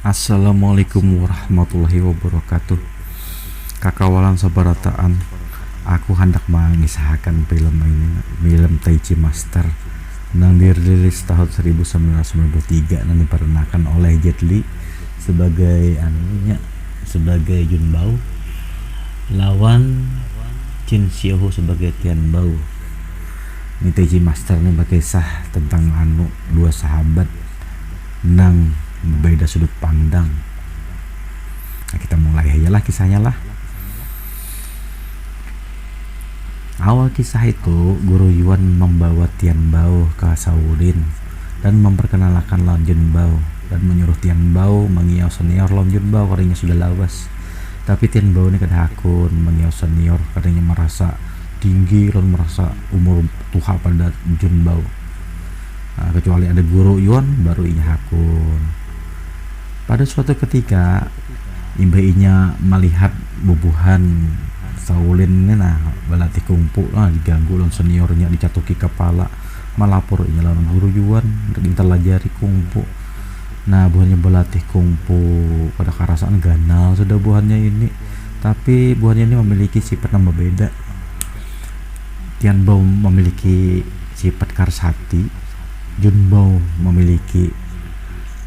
Assalamualaikum warahmatullahi wabarakatuh. Kakawalan sabarataan, aku hendak mengisahkan film ini, film Taichi Master yang dirilis tahun 1993 dan diperankan oleh Jet Li sebagai Yun Bao, lawan Chin Xiaohu sebagai Tian Bao. Ini Taichi Master ini berkisah tentang dua sahabat nang berbeda sudut pandang. Nah, kita mulai aja lah kisahnya lah. Awal kisah itu, Guru Yuan membawa Tian Bao ke Shaolin dan memperkenalkan lawan Jun Bao dan menyuruh Tian Bao mengiau senior lawan Jun Bao karena sudah lawas. Tapi Tian Bao ini kedahakun mengiau senior karena merasa tinggi dan merasa umur tua pada Jun Bao. Nah, kecuali ada Guru Yuan baru inya hakun. Pada suatu ketika imbainya melihat bubuhan Shaolin ini berlatih kungfu diganggu lawan seniornya, dicatuki kepala, melapor inya lawan Guru Yuan untuk mempelajari kungfu. Nah, buahnya berlatih kungfu pada kerasaan ganal sudah buahnya ini, tapi buahnya ini memiliki sifat yang berbeda. Tian Bao memiliki sifat keras hati, Jun Bao memiliki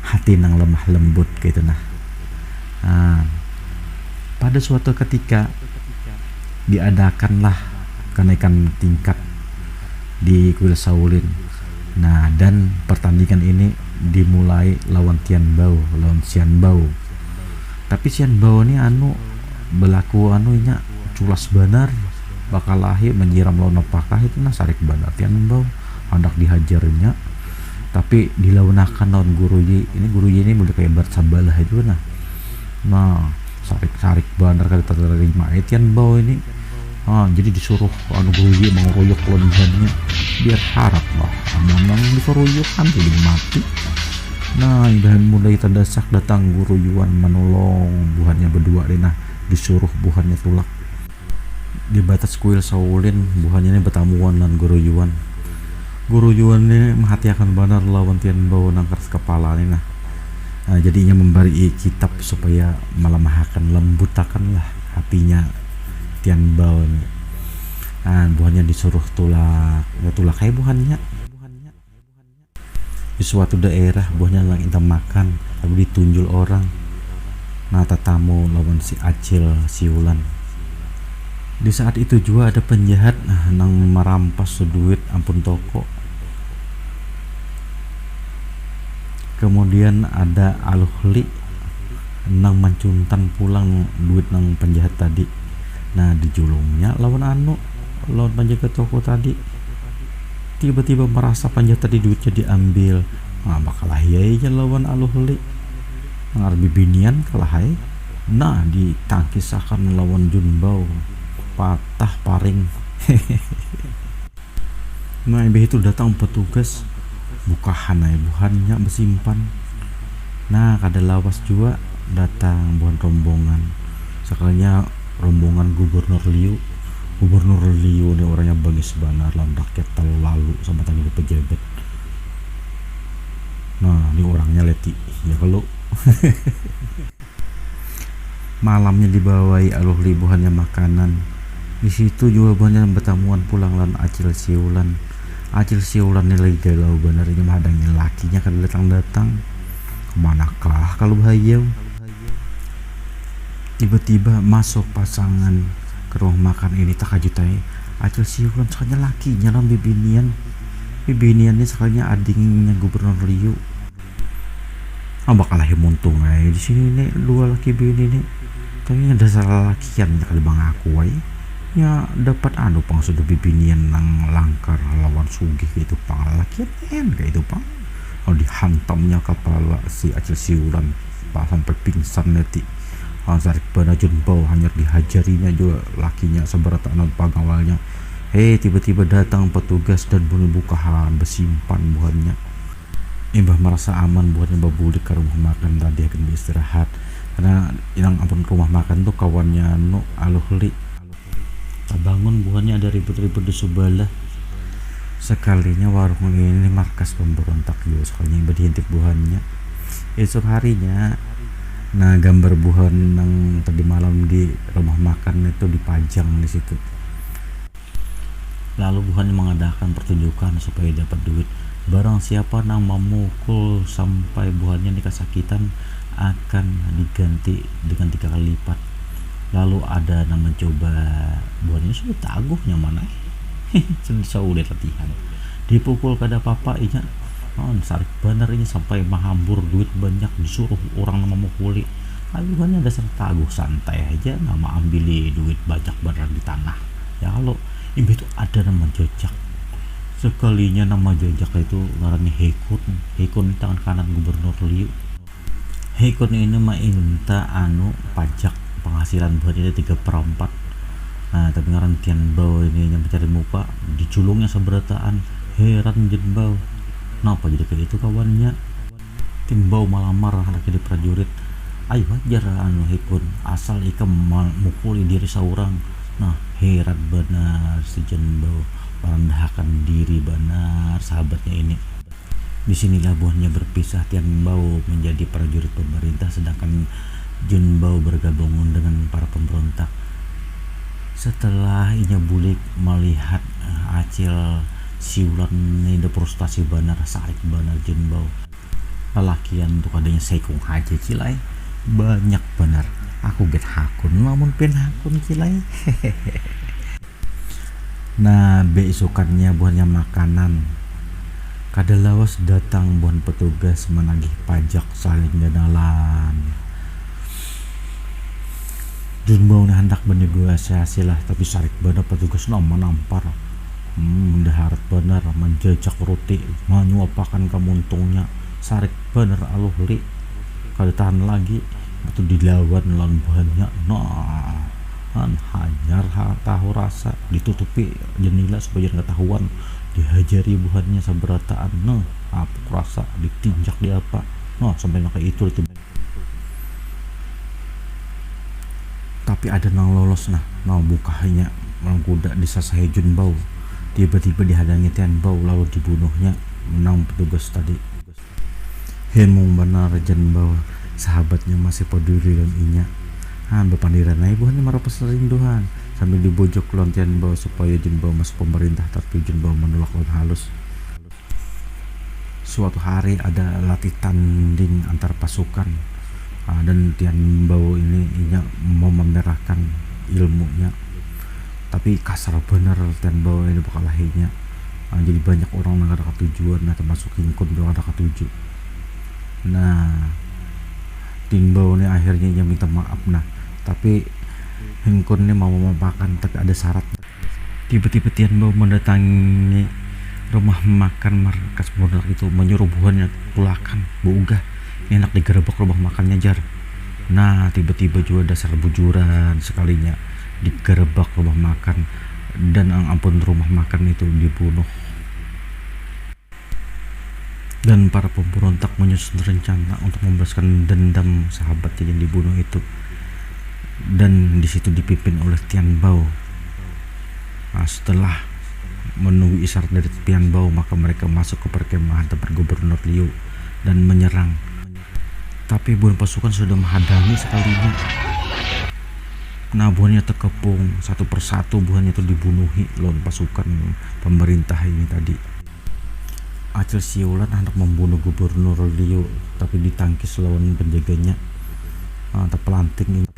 hati yang lemah lembut gitu nah. Pada suatu ketika diadakanlah kenaikan tingkat di kuil Shaolin. Nah, dan pertandingan ini dimulai lawan Tian Bao lawan Xian Bao. Tapi Xian Bao ini berlaku nya culas benar, bakal lahir menyiram lawan apakah itu sarik benar Tian Bao hendak dihajarnya, tapi dilawankan lawan Guruji ini udah kayak bersabalah itu nah sarik bandar kali terima Tian Bao ini. Jadi disuruh Guruji mengeroyok lawannya biar harap lah amonang dikeroyok kan jadi mati. Nah, udah mulai terdesak datang Guru Yuan menolong buhannya berdua disuruh buhannya tulak di batas kuil Shaolin. Buhannya ini bertamuan dengan Guru Yuan. Guru Yuan ini menghatiakan benar lawan Tian Bao nangkar kepala ini jadinya memberi kitab supaya melemahkan lembutakan lah hatinya Tian Bao ini. Buahnya disuruh tulak kayak buahnya di suatu daerah. Buahnya lagi makan tapi ditunjul orang tatamu lawan si Acil Siulan. Di saat itu juga ada penjahat nang merampas duit ampun toko. Kemudian ada Aluhli nang mencuntan pulang duit nang penjahat tadi. Nah, dijulungnya lawan penjaga toko tadi. Tiba-tiba merasa penjahat tadi duitnya diambil. Bakalah aja lawan Aluhli. Ngarbi binian kalah hai. Nah, ditangkisakan lawan Jun Bao. Patah paring. Nah, itu datang petugas bukahan buhannya bersimpan. Nah, kada lawas juga datang buhan rombongan. Sekalinya rombongan Gubernur Liu ini orangnya bagus benar lawan rakyat lalu sama tanggung pejabat. Nah, ini orangnya leti ya kalau malamnya dibawai Aluhli buhannya makanan. Di situ juga banyak bertamuan pulang lan Acil Siulan ini lagi galau bener ini menghadangin lakinya kan datang kemanakah kalau bahaya. Tiba-tiba masuk pasangan ke rumah makan ini tak kajutai Acil Siulan sekalinya lakinya lan bibiniannya sekalinya adingnya Gubernur Liu. Bakalah muntung di sini nih dua laki bini nih, tapi ada salah lakian kali bang aku ya dapat pang sudah bibinian nang langkar lawan sugih gitu pang lakian kayak itu pang. Dihantamnya kepala si Acil Siulan sampai pingsan nanti. Sarik bana Jun Bao hanya dihajarinya juga lakinya seberatan pengawalnya. Tiba-tiba datang petugas dan bunuh bukahan bersimpan buahnya. Mbah merasa aman buahnya babulik ke rumah makan tadi akan beristirahat karena yang ampun rumah makan tuh kawannya Aluhli. Bangun buahnya ada ribut-ribut di sebelah. Sekalinya warung ini markas pemberontak juga sekalinya yang berhintip buahnya. Esok harinya Nah, gambar buhan yang tadi malam di rumah makan itu dipajang di situ. Lalu buhan mengadakan pertunjukan supaya dapat duit. Barang siapa yang memukul sampai buhannya dikesakitan akan diganti dengan 3 kali lipat. Lalu ada yang mencoba, buahnya sudah taguhnya mana sudah udah latihan dipukul kada apa-apa inya sarik bener ini sampai mahambur duit banyak disuruh orang nama mukuli. Buahnya dasar taguh santai aja nama ambil duit banyak bener di tanah ya. Kalau ibu itu ada nama jejak, sekalinya nama jejak itu ngarannya Hekun tangan kanan Gubernur Liu. Hekun ini mah minta pajak penghasilan buat itu 3/4. Nah tapi ngaran Tian Bau ini yang mencari muka diculungnya seberataan. Heran Jen Bau, kenapa jadi kayak itu kawannya. Tian Bau malah marah anaknya di prajurit. Ayo ajar Hekun asal ikam mukuli diri seorang. Nah heran benar si Jen Bau merendahkan diri benar sahabatnya ini. Disinilah buahnya berpisah. Tian Bau menjadi prajurit pemerintah sedangkan Jun Bau bergabung dengan para pemberontak. Setelah inya bulik melihat acil siulan ini frustasi benar sarik benar Jun Bau. Lelakian untuk adanya sekung haji cilai banyak benar. Aku get hakun namun pen hakun cilai. Nah besokannya buahnya makanan. Kada lawas datang buan petugas menagih pajak saling danalan. Jun Bau hendak bernegosiasi lah tapi sarik benar petugas menampar. Mendaharat benar menjejak roti menyuapakan kemuntungnya sarik benar aluhli kada tahan lagi betul dilawan lawan buahnya. Hajar tahu rasa ditutupi jendela supaya jangan ketahuan. Dihajari buhannya seberataan. Apa rasa ditinjak di apa sampai maka itu. Tapi ada nang lolos bukanya nang kuda disasai Jun Bau. Tiba-tiba dihadangi Tian Bau lalu dibunuhnya menang petugas tadi. Hemung benar Jen Bau sahabatnya masih peduli dan inya. Bepandiran naik buahnya marah peserinduhan sambil dibojok lawan Tian Bau supaya Jun Bau masuk pemerintah, tapi Jun Bau menolak lawan halus. Suatu hari ada latih tanding antar pasukan dan Tian Bau ini inya mau memerahkan ilmunya, tapi kasar bener Tian Bau ini bakal lahirnya. Jadi banyak orang yang ada ketujuan, termasuk Hekun juga ada ketujuh. Nah Tian Bau ini akhirnya ia minta maaf tapi Hekun ini mau memaafkan tapi ada syarat. Tiba-tiba Tian Bau mendatangi rumah makan markas pemberontak itu, menyuruh buahnya pulakan buugah enak digerebek rumah makannya jar. Nah tiba-tiba juga dasar bujuran sekalinya digerebek rumah makan dan ampun rumah makan itu dibunuh. Dan para pemberontak menyusun rencana untuk membalaskan dendam sahabatnya yang dibunuh itu. Dan di situ dipimpin oleh Tian Bau. Setelah menunggu isyarat dari Tian Bau, maka mereka masuk ke perkemahan tempat Gubernur Liu dan menyerang. Tapi buan pasukan sudah menghadangi sekalinya. Buahnya terkepung satu persatu, buahnya itu dibunuhi lawan pasukan pemerintah ini tadi. Acil siulan hendak membunuh Gubernur Liu tapi ditangkis lawan penjaganya. Terpelanting ini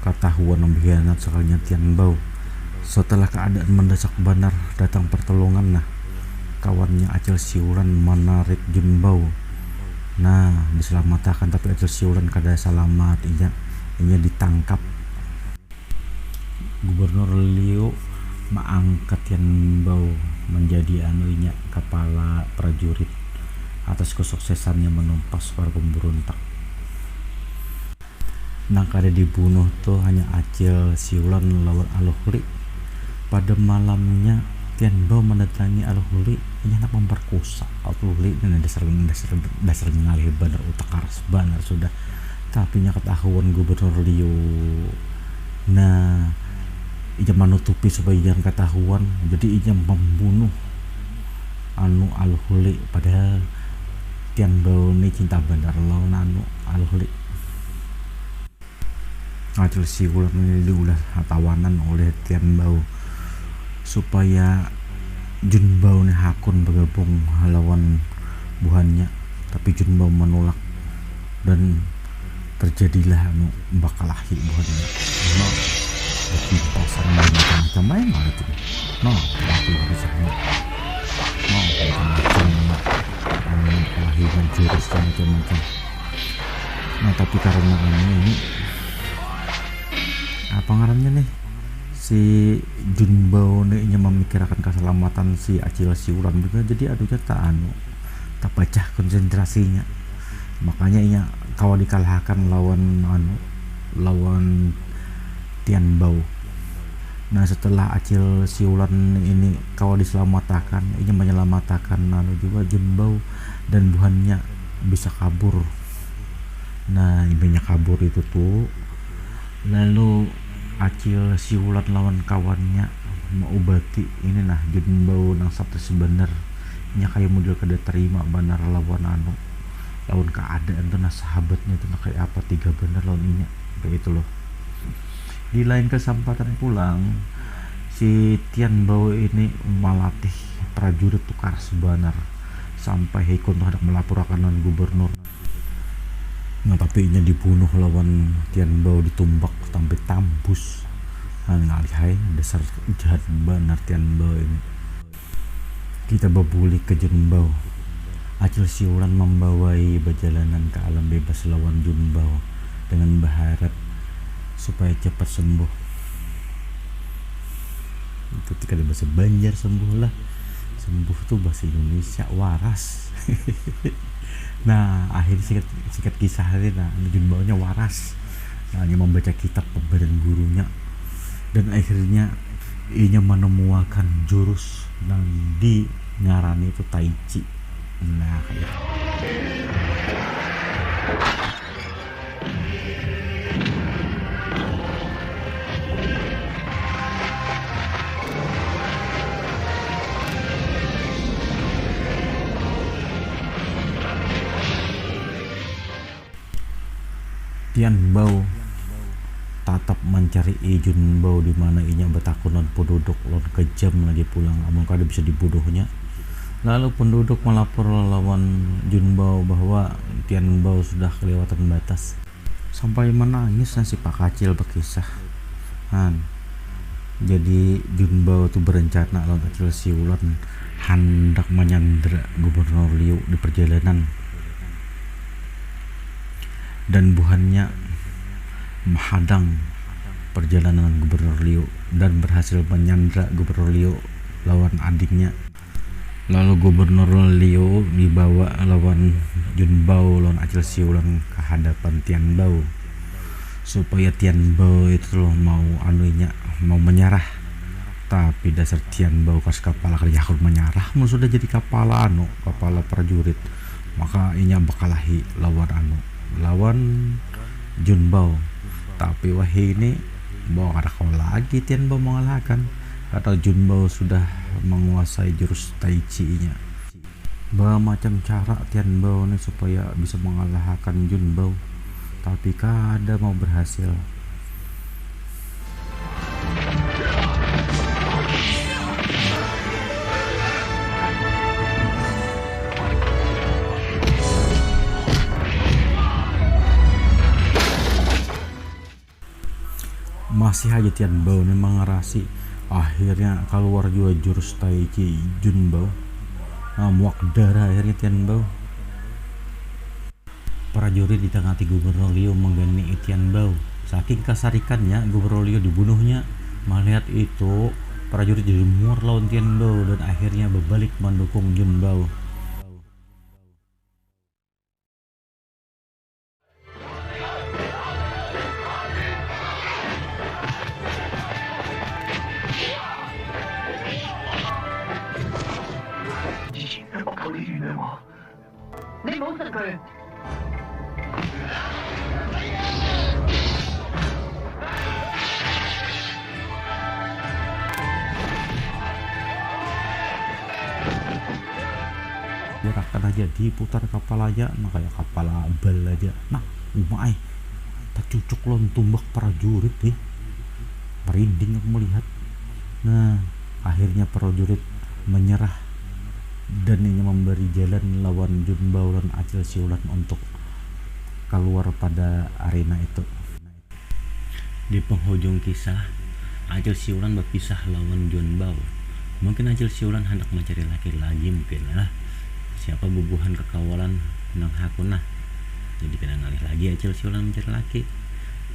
ketahuan mengkhianat sekalinya Tian Bau. Setelah keadaan mendesak benar datang pertolongan kawannya Acil siulan menarik Jun Bau. Diselamatkan tapi Acil siulan kada selamat, inya ditangkap. Gubernur Liu mengangkat Tian Bau menjadi inya kepala prajurit atas kesuksesannya menumpas para pemberontak. Kada dibunuh tuh hanya Acil siulan lawan Aluhli. Pada malamnya Tian Bau mendatangi Aluhli, ia hendak memperkosa Aluhli dan dasar ngalih benar utak karas benar sudah. Tapi ketahuan Gubernur Liu. Ia menutupi supaya jangan ketahuan, jadi ia membunuh Aluhli. Padahal Tian Bau ini cinta benar lawan Aluhli. Acil Siulan ini udah tawanan oleh Tian Bao supaya Jun Bao nih hakun bergabung lawan buhannya, tapi Jun Bao menolak dan terjadilah bakalahi buhannya. No, berpintasan macam-macam main lah itu. No, aku bisa no, macam-macam bakalahi dan jurus macam-macam. Nah, tapi karena ini apa ngarannya nih, si Jun Bao nih memikirkan keselamatan si Acil Siulan juga, jadi aduhnya tak pecah konsentrasinya, makanya ia kalau dikalahkan lawan Tian Bao. Nah, setelah Acil Siulan ini kalau diselamatkan, ini menyelamatkan juga Jun Bao dan buhannya bisa kabur. Nah, ibunya kabur itu tuh, lalu Acil Siulan lawan kawannya mau obati ini nah Jun Bao nang sabtu sebener nya kayak model kada terima benar lawan keadaan tuh, nah sahabatnya tuh nah kayak apa tiga bener lawan inya kayak itu loh. Di lain kesempatan pulang, si Tian Bao ini melatih prajurit tukar sebanar sampai Heikon tuh hendak melaporkan gubernur. Nah, tapi inya dibunuh lawan Tian Bao, ditumbak sampai tambus. Ngalihai dasar jahat benar Tian Bao ini. Kita berbuli ke Jun Bao. Acil Siulan membawai perjalanan ke alam bebas lawan Jun Bao dengan berharap supaya cepat sembuh. Itu ketika di bahasa Banjar sembuh lah. Sembuh tuh bahasa Indonesia waras. Nah, akhirnya singkat kisah ini, nah Jun Bao nya waras. Nah, dia membaca kitab pemberian gurunya dan akhirnya ia menemukan jurus yang dingarani itu Tai Chi. Nah, kayak Tian Bao tatap mencari Jun Bao di mana inya betakunan penduduk lon kejam lagi pulang, amun kada bisa dibunuhnya. Lalu penduduk melapor lawan Jun Bao bahwa Tian Bao sudah kelewatan batas, sampai menangis si Pak Kacil berkisah. Jadi Jun Bao tuh berencana lawan Acil Siulan hendak menyandra Gubernur Liu di perjalanan, dan buhannya menghadang perjalanan Gubernur Liu dan berhasil menyandra Gubernur Liu lawan adiknya. Lalu Gubernur Liu dibawa lawan Jun Bao lawan Acil Siulan ke hadapan Tian Bao supaya Tian Bao itu loh mau menyerah. Tapi dasar Tian Bao kas kepala kerja menyerah, sudah jadi kepala prajurit, maka inya bakalahi lawan Jun Bao. Tapi wah ini bawa kada kau lagi Tian Bao mengalahkan, karena Jun Bao sudah menguasai jurus Tai Chi nya. Bermacam cara Tian Bao ini supaya bisa mengalahkan Jun Bao, tapi kada mau berhasil. Masih aja Tian Bao ini mengerasi, akhirnya keluar juga jurus Tai Chi Jun Bao. Muak darah akhirnya Tian Bao. Prajurit ditengati Gubernur Liu menggani Tian Bao. Saking kasarikannya Gubernur Liu dibunuhnya. Melihat itu, prajurit jadi muar lawan Tian Bao dan akhirnya berbalik mendukung Jun Bao. Gerakan aja diputar kepalanya, nah kayak kepala bal aja. Nah, umai tak cucuk lon tumbak prajurit nih, merinding aku melihat. Nah, akhirnya prajurit menyerah dan ini memberi jalan lawan Junbao dan Acil Siulan untuk keluar pada arena itu. Di penghujung kisah, Acil Siulan berpisah lawan Junbao. Mungkin Acil Siulan hendak mencari laki lagi mungkin lah. Siapa bubuhan kekawalan nang hakuna. Jadi kena ngalih lagi Acil Siulan mencari laki.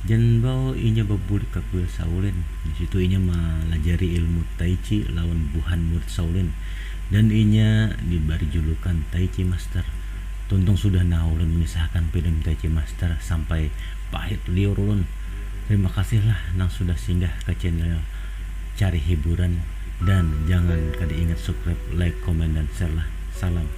Junbao inya bebulik ke kuil Shaolin. Di situ inya melajari ilmu Tai Chi lawan buhan murid Shaolin. Dan inya diberi julukan Tai Chi Master. Tuntung sudah naulun mengisahkan film Tai Chi Master sampai pahit liur ulun. Terima kasihlah nang sudah singgah ke channel Cari Hiburan, dan jangan kada ingat subscribe, like, komen, dan share lah. Salam.